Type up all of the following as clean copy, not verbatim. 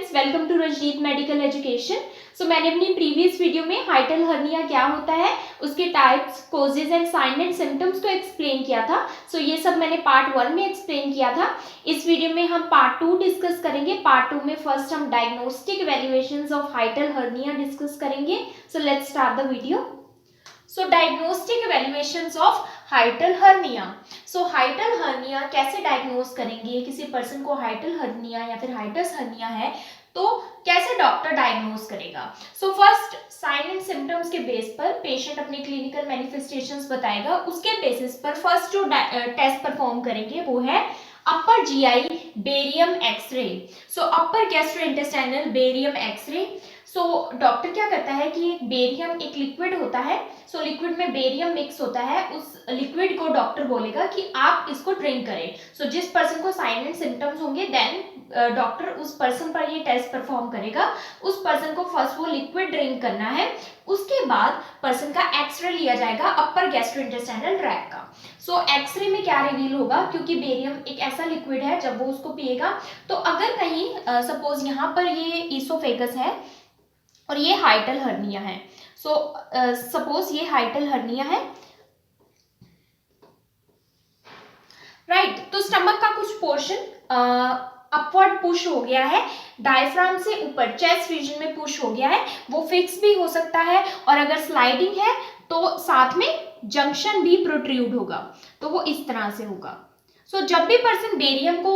Friends, welcome to Rajdeep medical education. मैंने अपनी previous video में हाइटल हर्निया क्या होता है, उसके types, causes and sign and symptoms को एक्सप्लेन किया था। ये सब मैंने पार्ट 1 में एक्सप्लेन किया था। इस वीडियो में हम पार्ट 2 डिस्कस करेंगे। पार्ट 2 में फर्स्ट हम diagnostic evaluations of hiatal hernia discuss करेंगे। Let's start the video. Diagnostic evaluations of hiatal hernia. Hiatal hernia कैसे डायग्नोस करेंगे, किसी पर्सन को हाइटल हर्निया या फिर हाइटस हर्निया है तो कैसे डॉक्टर डायग्नोस करेगा। फर्स्ट साइन एंड सिम्टम्स के बेस पर पेशेंट अपने क्लिनिकल मैनिफेस्टेशंस बताएगा। उसके बेसिस पर फर्स्ट जो टेस्ट परफॉर्म करेंगे वो है अपर जीआई बेरियम एक्सरे। अपर गैस्ट्रोइंटेस्टाइनल बेरियम एक्सरे। डॉक्टर क्या करता है कि बेरियम एक लिक्विड होता है। लिक्विड में बेरियम मिक्स होता है। उस लिक्विड को डॉक्टर बोलेगा कि आप इसको ड्रिंक करें। जिस पर्सन को साइन एंड सिम्टम्स होंगे देन डॉक्टर उस पर्सन पर ये टेस्ट परफॉर्म करेगा। उस पर्सन को फर्स्ट वो लिक्विड ड्रिंक करना है। उसके बाद पर्सन का एक्सरे लिया जाएगा अपर गैस्ट्रोइंटेस्टाइनल ट्रैक्ट का। एक्सरे में क्या रिवील होगा, क्योंकि बेरियम एक ऐसा लिक्विड है जब वो उसको पिएगा तो अगर कहीं सपोज यहाँ पर ये ईसोफेगस है और ये हाइटल हर्निया है। सपोज ये हाइटल हर्निया है, राइट। तो स्टमक का कुछ पोर्शन अपवर्ड पुश हो गया है, डायफ्राम से ऊपर चेस्ट रीजन में पुश हो गया है। वो फिक्स भी हो सकता है और अगर स्लाइडिंग है तो साथ में जंक्शन भी प्रोट्रूड होगा। तो वो इस तरह से होगा। जब भी पर्सन बेरियम को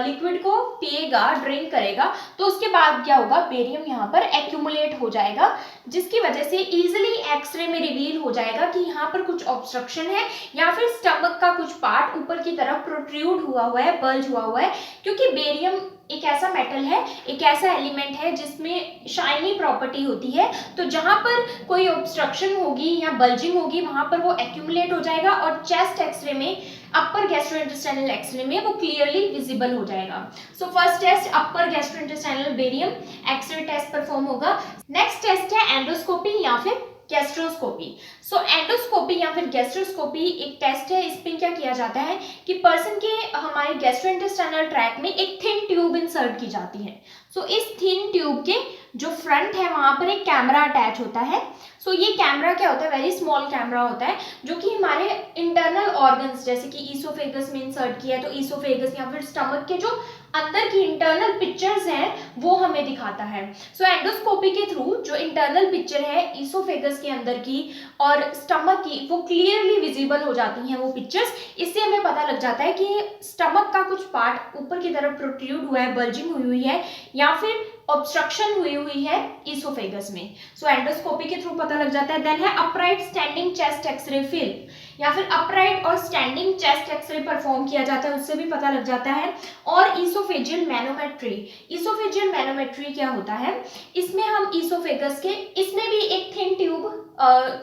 लिक्विड को पिएगा, ड्रिंक करेगा, तो उसके बाद क्या होगा, बेरियम यहाँ पर एक्यूमुलेट हो जाएगा, जिसकी वजह से इजीली एक्सरे में रिवील हो जाएगा कि यहाँ पर कुछ ऑब्स्ट्रक्शन है या फिर स्टमक का कुछ पार्ट ऊपर की तरफ प्रोट्रूड हुआ है, बल्ज हुआ है। क्योंकि बेरियम एक ऐसा मेटल है, एक ऐसा एलिमेंट है जिसमें शाइनी प्रॉपर्टी होती है। तो जहां पर कोई ऑब्स्ट्रक्शन होगी या बल्जिंग होगी वहां पर वो एक्यूमुलेट हो जाएगा और चेस्ट एक्सरे में, अपर गैस्ट्रोइंटेस्टाइनल एक्सरे में वो क्लियरली विजिबल हो जाएगा। First test upper gastrointestinal barium X-ray test perform होगा। नेक्स्ट टेस्ट है एंडोस्कोपी या फिर गैस्ट्रोस्कोपी। एंडोस्कोपी या फिर गैस्ट्रोस्कोपी एक टेस्ट है। इसमें क्या किया जाता है कि पर्सन के हमारे गैस्ट्रोइंटेस्टाइनल ट्रैक में एक थिन ट्यूब इंसर्ट की जाती है। इस थिन ट्यूब के जो फ्रंट है वहां पर एक कैमरा अटैच होता है। ये कैमरा क्या होता है, वेरी स्मॉल कैमरा होता है जो कि हमारे इंटरनल ऑर्गन्स जैसे कि ईसोफेगस में इंसर्ट किया है तो ईसोफेगस या फिर स्टमक के जो अंदर की इंटरनल पिक्चर्स हैं वो हमें दिखाता है। एंडोस्कोपी के थ्रू जो इंटरनल पिक्चर है ईसोफेगस के अंदर की और स्टमक की वो क्लियरली विजिबल हो जाती हैं वो पिक्चर्स। इससे हमें पता लग जाता है कि स्टमक का कुछ पार्ट ऊपर की तरफ प्रोट्रूड हुआ है, बल्जिंग हुई है या फिर ऑब्स्ट्रक्शन हुई है ईसोफेगस में। एंडोस्कोपी के थ्रू पता लग जाता है। देन है upright standing chest x-ray film या फिर अपराइट और स्टैंडिंग चेस्ट एक्सरे परफॉर्म किया जाता है, उससे भी पता लग जाता है। और ईसोफेजियल मैनोमेट्री। ईसोफेजियल मैनोमेट्री क्या होता है, इसमें हम ईसोफेगस के, इसमें भी एक थिन ट्यूब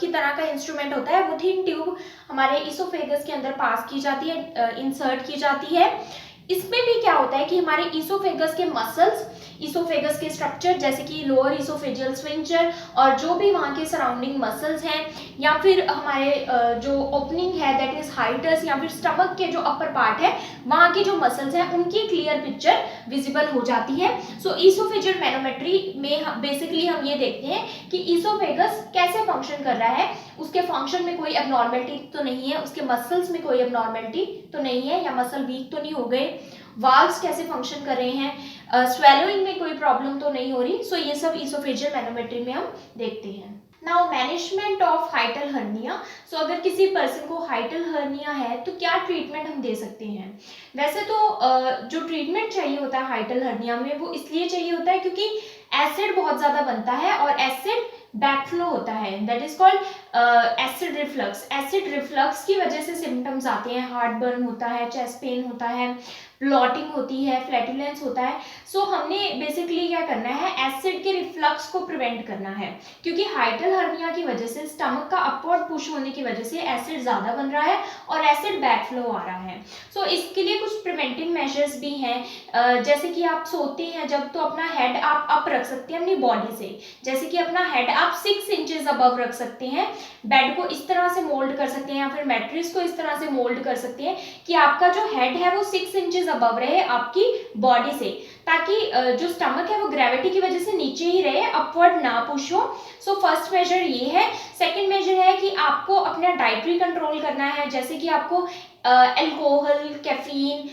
की तरह का इंस्ट्रूमेंट होता है। वो थिन ट्यूब हमारे ईसोफेगस के अंदर पास की जाती है, इंसर्ट की जाती है। इसमें भी क्या होता है कि हमारे ईसोफेगस के मसल्स, ईसोफेगस के स्ट्रक्चर जैसे कि लोअर ईसोफेजियल स्फिंक्टर और जो भी वहाँ के सराउंडिंग मसल्स हैं या फिर हमारे जो ओपनिंग है दैट इज हाइटस या फिर स्टमक के जो अपर पार्ट है वहाँ के जो मसल्स हैं उनकी क्लियर पिक्चर विजिबल हो जाती है। ईसोफेजियल मैनोमेट्री में बेसिकली हम ये देखते हैं कि ईसोफेगस कैसे फंक्शन कर रहा है, उसके फंक्शन में कोई एबनॉर्मेलिटी तो नहीं है, उसके मसल्स में कोई एबनॉर्मेलिटी तो नहीं है या मसल वीक तो नहीं हो गए, वाल्व्स कैसे फंक्शन कर रहे हैं, स्वेलोइंग में कोई प्रॉब्लम तो नहीं हो रही। ये सब ईसोफेजियल मैनोमेट्री में हम देखते हैं। Now management of hiatal hernia. अगर किसी पर्सन को हाइटल हर्निया है तो क्या ट्रीटमेंट हम दे सकते हैं। वैसे तो जो ट्रीटमेंट चाहिए होता है हाइटल हर्निया में वो इसलिए चाहिए होता है क्योंकि एसिड बहुत ज्यादा बनता है और एसिड बैकफ्लो होता है, that is called acid reflux. Acid reflux की वजह से सिम्टम्स आते हैं, हार्ट बर्न होता है, चेस्ट पेन होता है, ब्लॉटिंग होती है, फ्लैटुलेंस होता है। हमने बेसिकली क्या करना है, एसिड के रिफ्लक्स को प्रिवेंट करना है क्योंकि हाइटल हर्निया की वजह से स्टमक का अपवर्ड पुश होने की वजह से एसिड ज्यादा बन रहा है और एसिड बैकफ्लो आ रहा है। इसके लिए कुछ प्रिवेंटिव मेजर्स भी हैं, जैसे कि आप सोते हैं जब तो अपना हेड आप अप रख सकते हैं अपनी बॉडी से। जैसे कि अपना हेड आप 6 इंचेस अबव रख सकते हैं, बेड को इस तरह से मोल्ड कर सकते हैं या फिर मैट्रेस को इस तरह से मोल्ड कर सकते हैं कि आपका जो हेड है वो 6 इंचेस अबव रहे आपकी बॉडी से, ताकि जो स्टमक है वो ग्रेविटी की वजह से नीचे ही रहे, अपवर्ड ना पुश हो। सो फर्स्ट मेजर ये है। सेकंड मेजर है कि आपको अपना डाइटरी कंट्रोल करना है, जैसे कि आपको अल्कोहल, कैफीन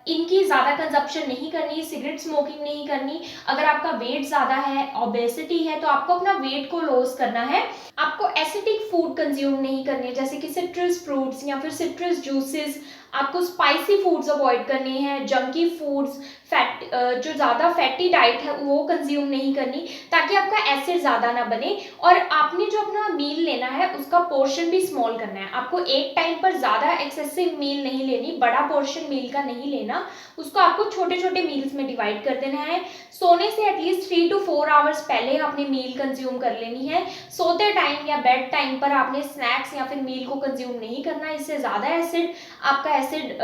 इनकी ज़्यादा कंजप्शन नहीं करनी, सिगरेट स्मोकिंग नहीं करनी। अगर आपका वेट ज़्यादा है, ओबेसिटी है, तो आपको अपना वेट को लॉस करना है। आपको एसिडिक फूड कंज्यूम नहीं करने, जैसे कि सिट्रस फ्रूट्स या फिर सिट्रस जूसेस। आपको स्पाइसी फूड्स अवॉइड करने हैं, जंकी फूड्स, फैट जो ज़्यादा फैटी डाइट है वो कंज्यूम नहीं करनी, ताकि आपका एसिड ज़्यादा ना बने। और आपने जो अपना मील लेना है उसका पोर्शन भी स्मॉल करना है। आपको एक टाइम पर ज़्यादा एक्सेसिव मील नहीं लेनी, बड़ा पोर्शन मील का नहीं लेना, उसको आपको छोटे छोटे मील्स में डिवाइड कर देना है। सोने से एटलीस्ट 3 to 4 आवर्स पहले आपने मील कंज्यूम कर लेनी है। सोते टाइम या बेड टाइम पर आपने स्नैक्स या फिर मील को कंज्यूम नहीं करना, इससे ज़्यादा एसिड आपका एसिड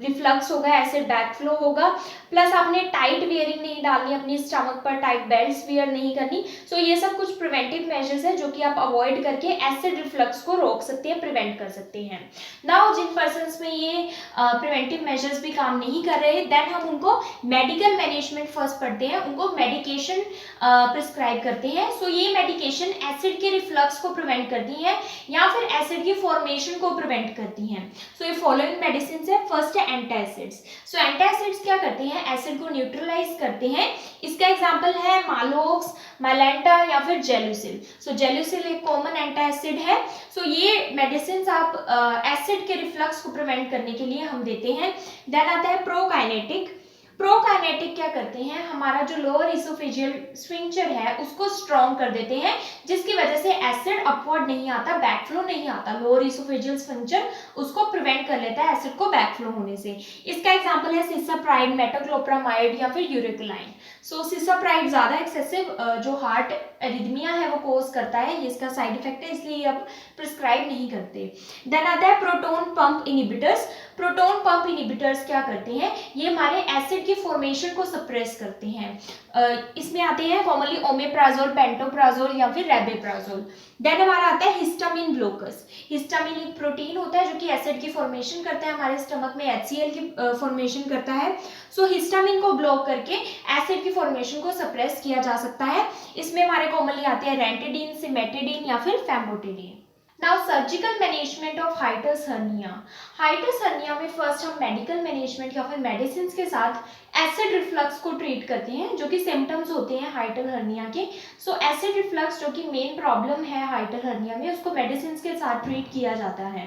रिफ्लक्स होगा, एसिड बैकफ्लो होगा। प्लस आपने टाइट वेयरिंग नहीं डालनी अपनी स्टमक पर, टाइट बेल्ट्स वेयर नहीं करनी। सो ये सब कुछ प्रिवेंटिव मेजर्स है जो कि आप अवॉइड करके एसिड रिफ्लक्स को रोक सकते हैं, प्रिवेंट कर सकते हैं। नाउ जिन पर्सन्स में ये प्रिवेंटिव मेजर्स भी काम नहीं कर रहे, देन हम उनको मेडिकल मैनेजमेंट फर्स्ट पढ़ते हैं, उनको मेडिकेशन प्रिस्क्राइब करते हैं। सो ये मेडिकेशन एसिड के रिफ्लक्स को प्रिवेंट करती है या फिर एसिड की फॉर्मेशन को प्रिवेंट करती हैं। सो ये फॉलोइंग मेडिसिन है। फर्स्ट है एंटासिड्स। सो एंटासिड्स क्या करते हैं, एसिड को न्यूट्रलाइज करते हैं। इसका एग्जांपल है मालोक्स, मैलेंटा या फिर जेलुसिल। सो जेलुसिल एक कॉमन एंटासिड है। सो ये मेडिसिन आप एसिड के रिफ्लक्स को प्रिवेंट करने के लिए हम देते हैं। देन आता है प्रोकाइनेटिक। प्रोकाइनेटिक क्या करते हैं, हमारा जो लोअर इसोफेजियल स्फिंक्टर है उसको स्ट्रॉन्ग कर देते हैं, जिसकी वजह से एसिड अपवर्ड नहीं आता, बैकफ्लो नहीं आता। लोअर इसोफेजियल स्फिंक्टर उसको प्रिवेंट कर लेता है एसिड को बैकफ्लो होने से। इसका एग्जांपल है सिसाप्राइड, मेटोक्लोप्रामाइड या फिर यूरिकुलाइन। सो सिसाप्राइड ज़्यादा एक्सेसिव जो हार्ट एरिथमिया है वो कोज करता है, ये इसका साइड इफेक्ट है, इसलिए अब प्रिस्क्राइब नहीं करते। देन आता है proton pump inhibitors. Proton pump inhibitors क्या करते हैं, ये हमारे एसिड की फॉर्मेशन को सप्रेस करते हैं। इसमें आते हैं कॉमनली ओमेप्राजोल, पेंटोप्राजोल या फिर रेबेप्राजोल। देन हमारा आता है हिस्टामिन ब्लोकर्स। हिस्टामिन एक प्रोटीन होता है जो कि एसिड की फॉर्मेशन करता है, हमारे स्टमक में HCl की फॉर्मेशन करता है। सो हिस्टामिन को ब्लॉक करके एसिड की फॉर्मेशन को सप्रेस किया जा सकता है। इसमें हमारे कॉमनली आते हैं रेंटिडीन, सिमेटिडीन या फिर famotidine. Now surgical management of hiatus hernia. Hiatus hernia में फर्स्ट हम मेडिकल मैनेजमेंट या फिर मेडिसिन के साथ एसिड रिफ्लक्स को ट्रीट करते हैं, जो कि सिम्टम्स होते हैं हाइटल हर्निया के। सो एसिड रिफ्लक्स जो कि मेन प्रॉब्लम है हाइटल हर्निया में, उसको मेडिसिन के साथ ट्रीट किया जाता है।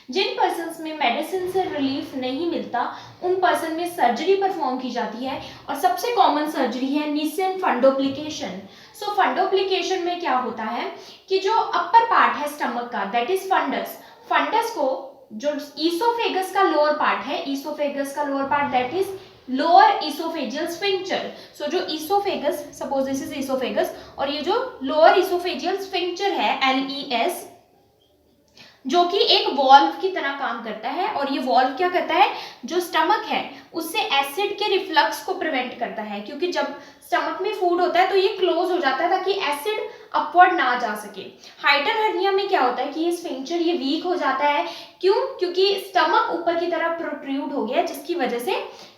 जिन पर्सन्स में मेडिसिन से रिलीफ नहीं मिलता उन पर्सन में सर्जरी परफॉर्म की जाती है, और सबसे कॉमन सर्जरी है निसन फंडोप्लिकेशन। सो फंडोप्लिकेशन में क्या होता है कि जो अपर पार्ट है स्टमक का, दैट इज फंडस, फंडस को जो ईसोफेगस का लोअर पार्ट है, ईसोफेगस का lower part that is lower oesophageal sphincter. So जो oesophagus, suppose this is oesophagus, और ये जो लोअर इसोफेजियल स्फिंक्टर है LES, जो कि एक वॉल्व की तरह काम करता है। और ये वॉल्व क्या करता है, जो स्टमक है उससे एसिड के रिफ्लक्स को प्रिवेंट करता है, क्योंकि जब स्टमक में फूड होता है तो ये क्लोज हो जाता है ताकि एसिड अपवर्ड ना जा सके। हाइटल हर्निया में क्या होता है कि ये स्फिंक्टर ये वीक हो जाता है। क्यों? क्योंकि स्टमक ऊपर की तरफ प्रोट्रूड हो गया, जिसकी वजह से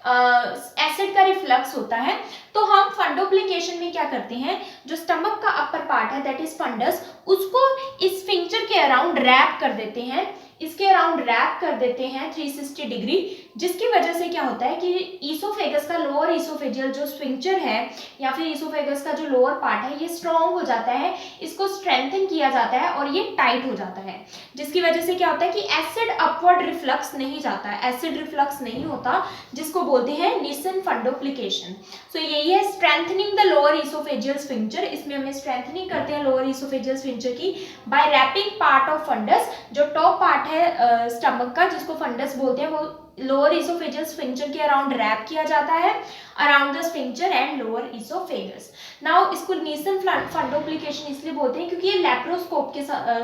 एसिड का रिफ्लक्स होता है। तो हम फंडोप्लिकेशन में क्या करते हैं, जो स्टमक का अपर पार्ट है दैट इज फंडस, उसको इस स्फिंक्टर के अराउंड रैप कर देते हैं, इसके अराउंड रैप कर देते हैं 360 डिग्री, जिसकी वजह से क्या होता है कि ईसोफेगस का लोअर इसोफेजियल जो स्फिंक्टर है या फिर ईसोफेगस का जो लोअर पार्ट है ये स्ट्रॉन्ग हो जाता है, इसको स्ट्रेंथन किया जाता है और ये टाइट हो जाता है, जिसकी वजह से क्या होता है कि एसिड अपवर्ड रिफ्लक्स नहीं जाता है, एसिड रिफ्लक्स नहीं होता, जिसको बोलते हैं निसन फंडोप्लिकेशन। सो यही है strengthening the lower oesophageal sphincter. इसमें हमें स्ट्रेंथनिंग करते हैं लोअर इसोफेजियल स्फिंक्टर की by wrapping part of fundus. जो टॉप पार्ट है स्टमक का जिसको फंडस बोलते हैं, वो लोअर इसोफेजियल स्फिंक्टर के अराउंड रैप किया जाता है, around the sphincter and lower oesophagus. Now इसको निसन फंडोप्लिकेशन इसलिए बोलते हैं क्योंकि ये लैप्रोस्कोप के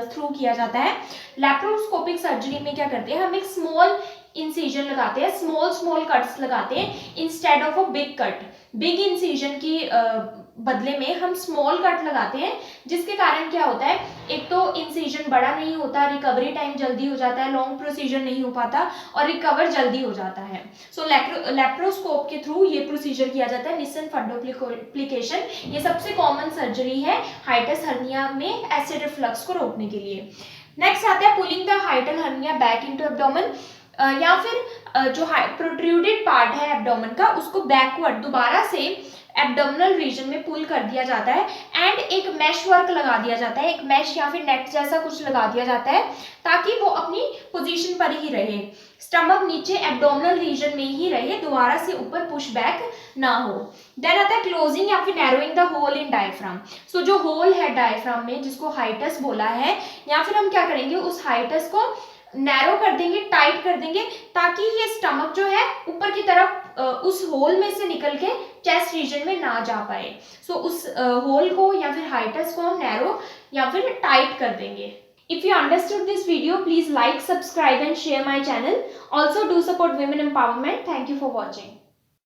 थ्रू किया जाता है। लैप्रोस्कोपिक सर्जरी में क्या करते हैं, हम एक स्मॉल इंसिजन लगाते हैं, स्मॉल कट्स लगाते हैं instead of a big cut. Big incision की बदले में हम स्मॉल कट लगाते हैं, जिसके कारण क्या होता है, एक तो इंसिजन बड़ा नहीं होता, रिकवरी टाइम जल्दी हो जाता है, लॉन्ग प्रोसीजर नहीं हो पाता और रिकवर जल्दी हो जाता है। सो लेप्रोस्कोप के थ्रू ये प्रोसीजर किया जाता है, निसन फंडोप्लिकेशन। ये सबसे कॉमन सर्जरी है हाइटस हर्निया में एसिड रिफ्लक्स को रोकने के लिए। नेक्स्ट आता है pulling the हाइटल hernia back into abdomen, या फिर जो प्रोट्रूडेड पार्ट है एब्डोमेन का उसको बैकवर्ड दोबारा से एब्डोमिनल रीजन में पुल कर दिया जाता है एंड एक मैश वर्क लगा दिया जाता है, एक मैश या फिर नेट जैसा कुछ लगा दिया जाता है ताकि वो अपनी पोजीशन पर ही रहे, स्टमक नीचे एब्डोमिनल रीजन में ही रहे, दोबारा से ऊपर पुश बैक ना हो। देन आता है क्लोजिंग या फिर narrowing the hole in diaphragm. So जो होल है डायफ्राम में जिसको हाइटस बोला है, या फिर हम क्या करेंगे उस हाइटस को नैरो कर देंगे, टाइट कर देंगे ताकि ये स्टमक जो है ऊपर की तरफ उस होल में से निकल के चेस्ट रीजन में ना जा पाए। सो उस होल को या फिर हाइटस को हम नैरो या फिर टाइट कर देंगे। If you understood this video, please like, subscribe and share my channel. Also do support women empowerment. Thank you for watching.